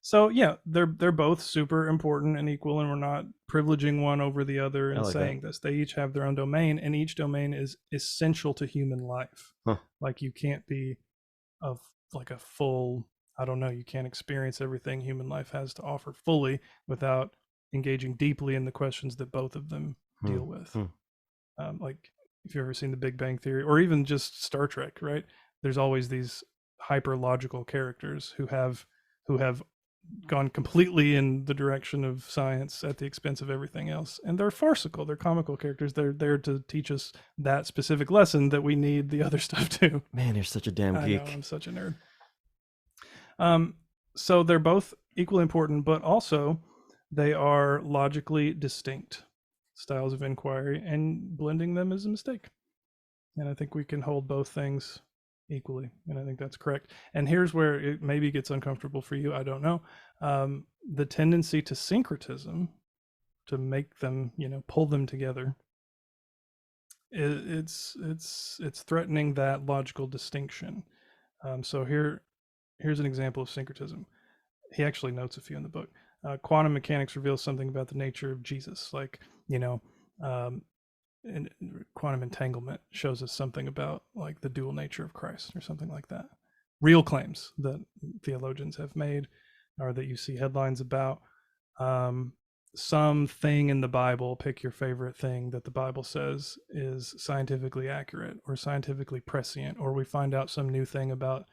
So yeah, they're both super important and equal, and we're not privileging one over the other and saying this. They each have their own domain, and each domain is essential to human life. Like, you can't be of like a full, you can't experience everything human life has to offer fully without engaging deeply in the questions that both of them deal with. Like, if you've ever seen The Big Bang Theory, or even just Star Trek, right? There's always these hyper logical characters who have gone completely in the direction of science at the expense of everything else, and they're farcical, they're comical characters. They're there to teach us that specific lesson that we need the other stuff too. Man, you're such a damn geek. I know, I'm such a nerd. So they're both equally important, but also they are logically distinct styles of inquiry, and blending them is a mistake. And I think we can hold both things equally, and I think that's correct. And here's where it maybe gets uncomfortable for you. I don't know. The tendency to syncretism, to make them, pull them together. It's threatening that logical distinction. So here's an example of syncretism. He actually notes a few in the book. Quantum mechanics reveals something about the nature of Jesus, like and quantum entanglement shows us something about like the dual nature of Christ or something like that. Real claims that theologians have made, or that you see headlines about. Something in the Bible, pick your favorite thing that the Bible says is scientifically accurate or scientifically prescient, or we find out some new thing about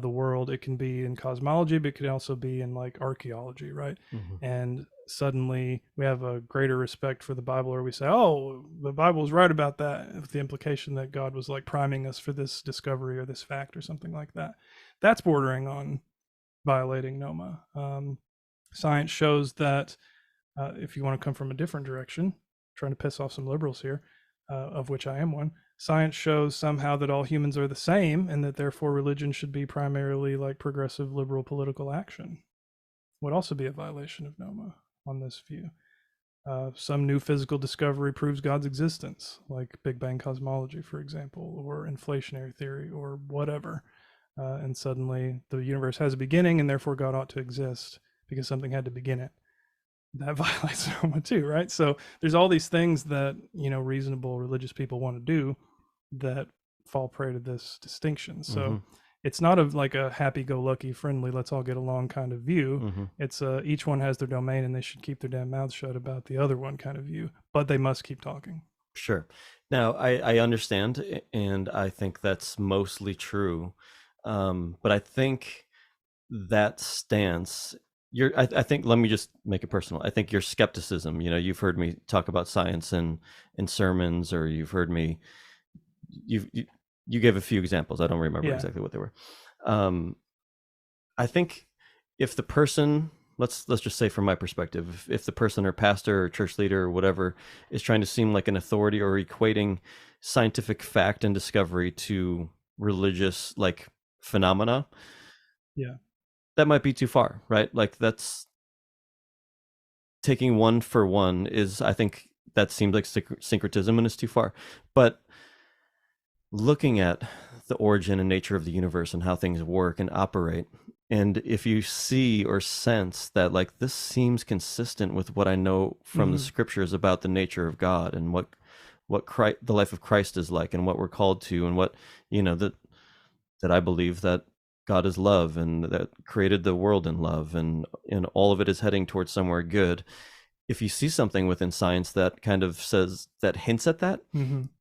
the world. It can be in cosmology, but it could also be in like archaeology, right? And suddenly we have a greater respect for the Bible, or we say, oh, the Bible's right about that, with the implication that God was like priming us for this discovery or this fact or something like that. That's bordering on violating Noma. Science shows that if you want to come from a different direction, trying to piss off some liberals here, of which I am one, science shows somehow that all humans are the same, and that therefore religion should be primarily like progressive liberal political action. Would also be a violation of Noma on this view. Some new physical discovery proves God's existence, like Big Bang cosmology, for example, or inflationary theory, or whatever. And suddenly the universe has a beginning, and therefore God ought to exist because something had to begin it. That violates Noma too, right? So there's all these things that reasonable religious people want to do that fall prey to this distinction. So it's not like a happy-go-lucky, friendly, let's all get along kind of view. It's each one has their domain, and they should keep their damn mouths shut about the other one kind of view. But they must keep talking. Sure. Now I understand, and I think that's mostly true. But I think that stance, I think, let me just make it personal. I think your skepticism, you've heard me talk about science in sermons, or you've heard me, you gave a few examples. I don't remember exactly what they were. I think if the person, let's just say from my perspective, if the person or pastor or church leader or whatever is trying to seem like an authority, or equating scientific fact and discovery to religious like phenomena, that might be too far, right? Like, that's taking one for one is, I think that seems like syncretism, and it's too far. But looking at the origin and nature of the universe and how things work and operate, and if you see or sense that like this seems consistent with what I know from the scriptures about the nature of God, and what Christ, the life of Christ is like, and what we're called to, and what that I believe that God is love, and that created the world in love, and all of it is heading towards somewhere good. If you see something within science that kind of says, that hints at that,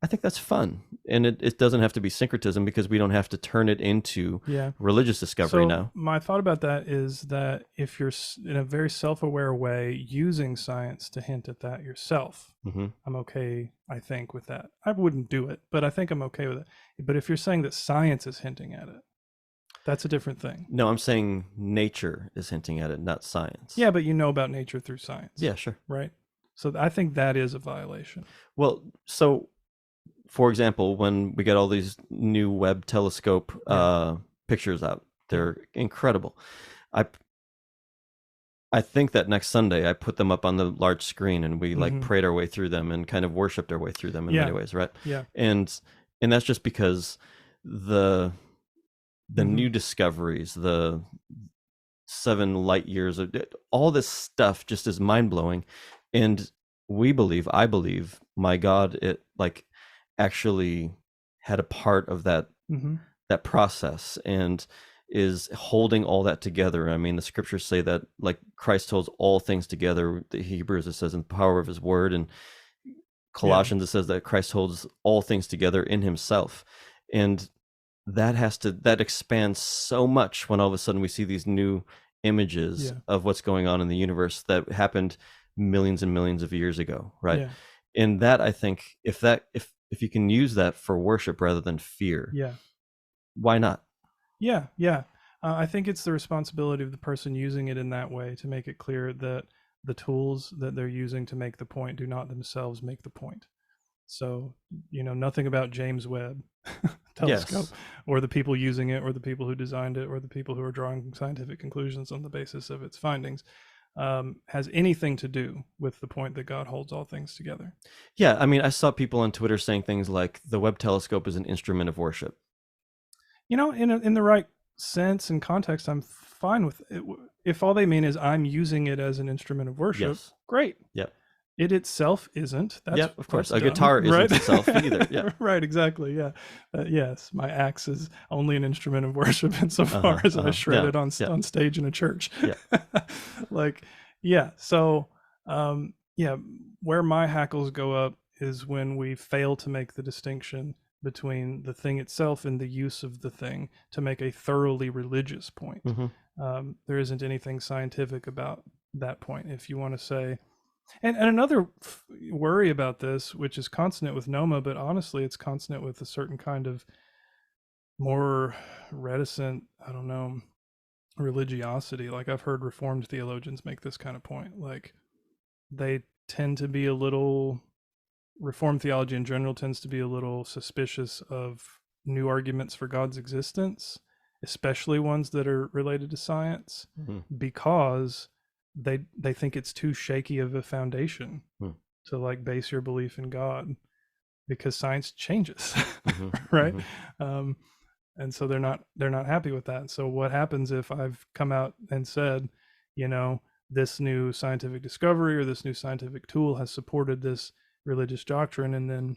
I think that's fun. And it doesn't have to be syncretism, because we don't have to turn it into religious discovery now. My thought about that is that if you're in a very self-aware way using science to hint at that yourself, I'm okay, I think, with that. I wouldn't do it, but I think I'm okay with it. But if you're saying that science is hinting at it, that's a different thing. No, I'm saying nature is hinting at it, not science. Yeah, but you know about nature through science. Yeah, sure. Right? So I think that is a violation. Well, so, for example, when we get all these new Webb telescope pictures out, they're incredible. I think that next Sunday I put them up on the large screen, and we like prayed our way through them and kind of worshipped our way through them in many ways, right? Yeah. And that's just because the new discoveries, the 7 light years of all this stuff just is mind-blowing. And I believe my God, it like actually had a part of that that process, and is holding all that together. I mean, the scriptures say that like Christ holds all things together. The Hebrews, it says in the power of his word, and Colossians it says that Christ holds all things together in himself. And that expands so much when all of a sudden we see these new images of what's going on in the universe that happened millions and millions of years ago, right? And that, I think, if you can use that for worship rather than fear, why not? I think it's the responsibility of the person using it in that way to make it clear that the tools that they're using to make the point do not themselves make the point. So, nothing about James Webb telescope, Yes. or the people using it, or the people who designed it, or the people who are drawing scientific conclusions on the basis of its findings, has anything to do with the point that God holds all things together. Yeah, I mean, I saw people on Twitter saying things like the Webb telescope is an instrument of worship. You know, in the right sense and context, I'm fine with it. If all they mean is I'm using it as an instrument of worship, Yes. Great. Yep. It itself isn't. That's, yep, of course. that's A dumb, guitar right? isn't itself either. Yeah. Right, exactly. Yeah. Yes, my axe is only an instrument of worship insofar as I shred Yeah, it on yeah. on stage in a church. Yeah. Like, yeah. So, yeah, where my hackles go up is when we fail to make the distinction between the thing itself and the use of the thing to make a thoroughly religious point. Mm-hmm. There isn't anything scientific about that point. If you want to say, and another worry about this, which is consonant with Noma, but honestly, it's consonant with a certain kind of more reticent, I don't know, religiosity. Like I've heard Reformed theologians make this kind of point. Like they tend to be a little, Reformed theology in general tends to be a little suspicious of new arguments for God's existence, especially ones that are related to science, because they think it's too shaky of a foundation to like base your belief in God, because science changes, right? And so they're not happy with that. So what happens if I've come out and said, you know, this new scientific discovery or this new scientific tool has supported this religious doctrine, and then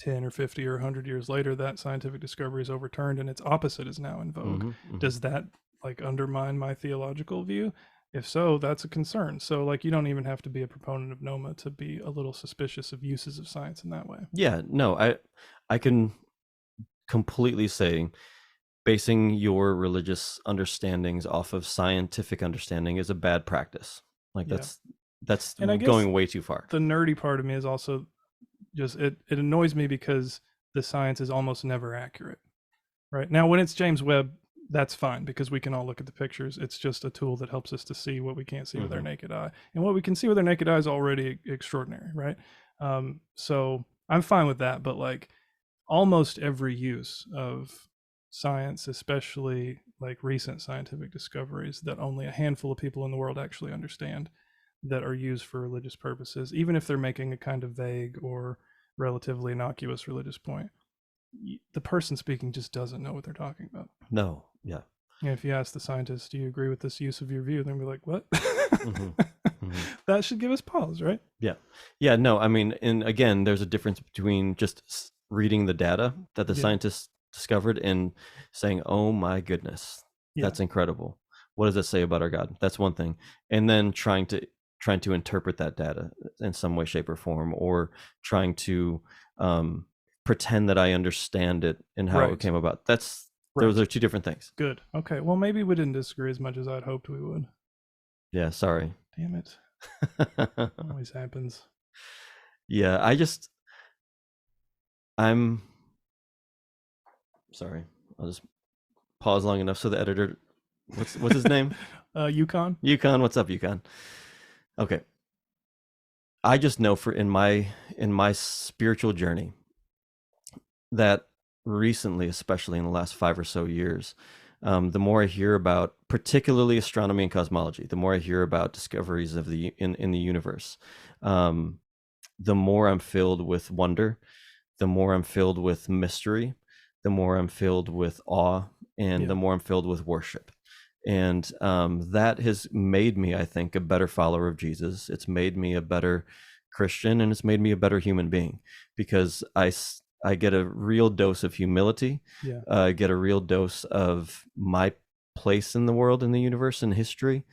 10 or 50 or 100 years later that scientific discovery is overturned and its opposite is now in vogue? Does that like undermine my theological view? If so, that's a concern. So like you don't even have to be a proponent of Noma to be a little suspicious of uses of science in that way. Yeah, no, I can completely say basing your religious understandings off of scientific understanding is a bad practice. Like that's and I guess going way too far. The nerdy part of me is also just it annoys me because the science is almost never accurate. Right? Now when it's James Webb, that's fine because we can all look at the pictures. It's just a tool that helps us to see what we can't see with our naked eye. And what we can see with our naked eye is already extraordinary, right? So I'm fine with that, but like almost every use of science, especially like recent scientific discoveries that only a handful of people in the world actually understand, that are used for religious purposes, even if they're making a kind of vague or relatively innocuous religious point, the person speaking just doesn't know what they're talking about. No, yeah. And if you ask the scientist, do you agree with this use of your view? They'll be like, what? That should give us pause, right? Yeah. Yeah, no, I mean, and again, there's a difference between just reading the data that the scientists discovered and saying, oh my goodness, that's incredible. What does it say about our God? That's one thing. And then trying to interpret that data in some way, shape, or form, or trying to pretend that I understand it and how it came about. Those are two different things. Good. Okay. Well, maybe we didn't disagree as much as I'd hoped we would. Yeah, sorry. Damn it. Always happens. Yeah, I'm sorry. I'll just pause long enough so the editor, what's his name? Yukon. What's up, Yukon? Okay. I just know in my spiritual journey that recently, especially in the last 5 or so years, the more I hear about particularly astronomy and cosmology, the more I hear about discoveries of in the universe, the more I'm filled with wonder, the more I'm filled with mystery, the more I'm filled with awe, and the more I'm filled with worship. And that has made me, I think, a better follower of Jesus. It's made me a better Christian, and it's made me a better human being, because I get a real dose of humility. I get a real dose of my place in the world, in the universe, in history.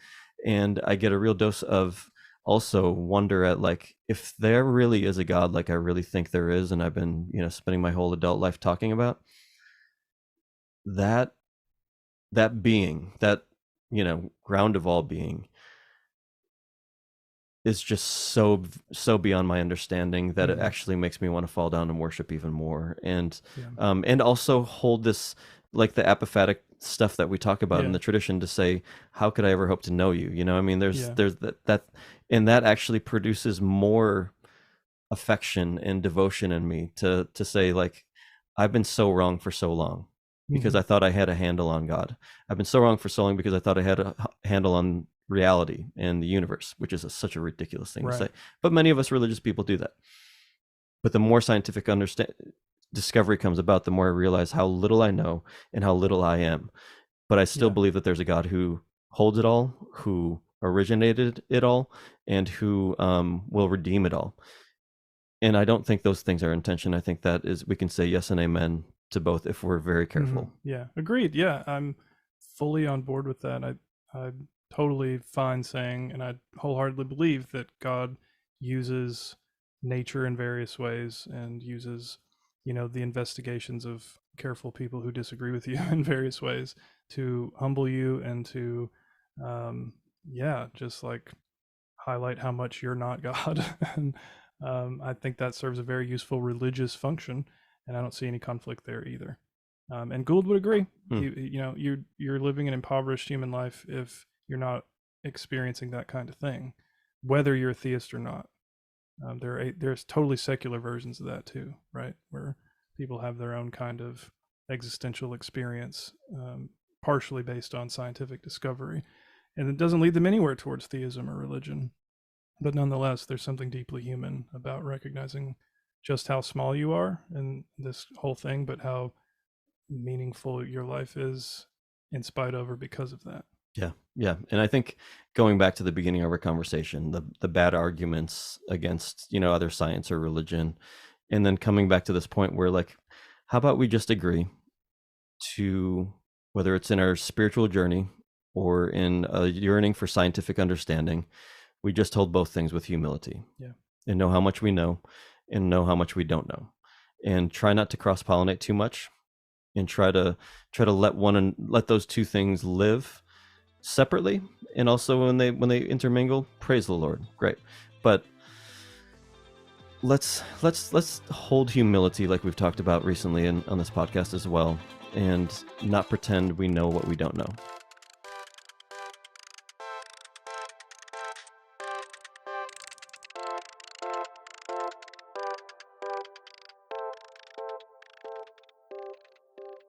And I get a real dose of also wonder at, like, if there really is a God, like I really think there is, and I've been, spending my whole adult life talking about, that being, that, ground of all being, is just so beyond my understanding that it actually makes me want to fall down and worship even more, and also hold this, like the apophatic stuff that we talk about in the tradition, to say, how could I ever hope to know you? I mean, there's that, and that actually produces more affection and devotion in me to say, like, I've been so wrong for so long because Mhm. I thought I had a handle on God. I've been so wrong for so long because I thought I had a handle on reality and the universe, which is such a ridiculous thing to say. But many of us religious people do that. But the more scientific discovery comes about, the more I realize how little I know and how little I am. But I still believe that there's a God who holds it all, who originated it all, and who will redeem it all. And I don't think those things are intention. I think that is, we can say yes and amen to both if we're very careful. Yeah, agreed. Yeah, I'm fully on board with that. I'm totally fine saying, and I wholeheartedly believe that God uses nature in various ways and uses, the investigations of careful people who disagree with you in various ways to humble you and to, just like highlight how much you're not God. And I think that serves a very useful religious function, and I don't see any conflict there either. And Gould would agree. You're living an impoverished human life if you're not experiencing that kind of thing, whether you're a theist or not. There's totally secular versions of that too, right? Where people have their own kind of existential experience, partially based on scientific discovery, and it doesn't lead them anywhere towards theism or religion. But nonetheless, there's something deeply human about recognizing just how small you are in this whole thing, but how meaningful your life is in spite of or because of that. Yeah. And I think going back to the beginning of our conversation, the bad arguments against, other science or religion, and then coming back to this point where, like, how about we just agree to, whether it's in our spiritual journey or in a yearning for scientific understanding, we just hold both things with humility. And know how much we know and know how much we don't know, and try not to cross-pollinate too much, and try to let those two things live separately, and also when they intermingle, praise the Lord, great. But let's hold humility, like we've talked about recently on this podcast as well, and not pretend we know what we don't know.